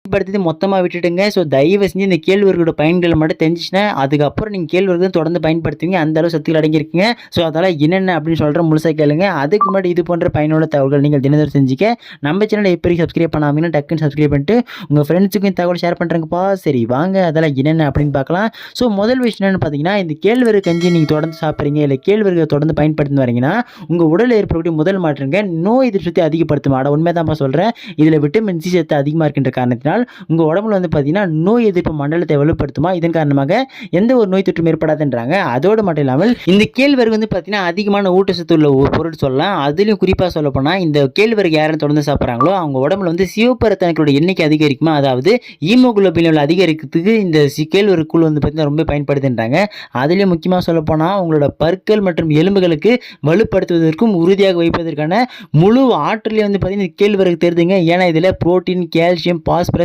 படுத்தி மொத்தமா விட்டுடுங்க. ஸோ தயவு செஞ்சு இந்த கேழ்வரகோட பயன்கள் மட்டும் தெரிஞ்சுச்சுன்னா, அதுக்கப்புறம் நீங்க கேழ்வரகு தொடர்ந்து பயன்படுத்துவீங்க. அந்த அளவு சத்துக்கள் அடங்கியிருக்குங்க. ஸோ அதெல்லாம் என்னென்ன அப்படின்னு சொல்றேன் முழுசா கேளுங்க. அதுக்கு முன்னாடி இது போன்ற பயனுள்ள தகவல்கள் நீங்கள் தினந்தோறும் செஞ்சுக்க நம்ம சேனலை எப்படி சப்ஸ்கிரைப் பண்ணாமீங்கன்னா டக்குன்னு சப்ஸ்கிரைப் பண்ணிட்டு உங்க ஃப்ரெண்ட்ஸுக்கும் தகவல் ஷேர் பண்றேங்கப்பா. சரி வாங்க அதெல்லாம் என்னென்ன அப்படின்னு பார்க்கலாம். ஸோ முதல் விஷயம் என்னன்னு பார்த்தீங்கன்னா, இந்த கேழ்வரகு கஞ்சி நீங்க தொடர்ந்து சாப்பிடுறீங்க, இல்ல கேழ்வரக தொடர்ந்து பயன்படுத்தி வரீங்கன்னா, உங்க உடல்ல ஏற்படக்கூடிய முதல் மாற்றங்க நோய் எதிர்ப்பு சக்தி அதிகப்படுத்தும். அட உண்மைதான்ப்பா சொல்றேன். இதுல விட்டமின் சி சத்து அதிகமா இருக்கின்ற காரணத்தினால் உங்க உடம்புல வந்து பார்த்தீங்கன்னா, நோய் எதிர்ப்பு மண்டலத்தை வலுப்படுத்துமா. இதன் காரணமாக எந்த ஒரு நோய் தொற்றும் ஏற்படாதுன்றாங்க. அதோடு மட்டும் இல்லாமல் இந்த கேழ்வரகு வந்து பார்த்தீங்கன்னா, அதிகமான ஊட்டச்சத்து உள்ள ஒரு பொருள் சொல்லலாம். அதிலும் குறிப்பா சொல்லப்போனா, இந்த கேழ்வரகு யாரும் தொடர்ந்து சாப்பிடுறாங்களோ, அவங்க உடம்புல வந்து சிவப்பு ரத்த அணுக்களோட எண்ணிக்கை அதிகரிக்குமா. அதாவது ஹீமோகுளோபின் லெவல் அதிகரிக்கிறதுக்கு இந்த கேழ்வரகு கூழ் வந்து பார்த்தீங்கன்னா ரொம்ப பயன்படுதுன்றாங்க. அதிலும் முக்கியமா சொல்லப்போனா, உங்களோட பற்கள் மற்றும் எலும்புகளுக்கு வலுப்படுத்துவதற்கும் உறுதியாக வைப்பதற்கான முழு ஆற்றலையும் வந்து பார்த்தீங்கன்னா, கேழ்வரகு தருதுங்க. ஏன்னா இதுல புரோட்டீன், கால்சியம், பாஸ்பரஸ்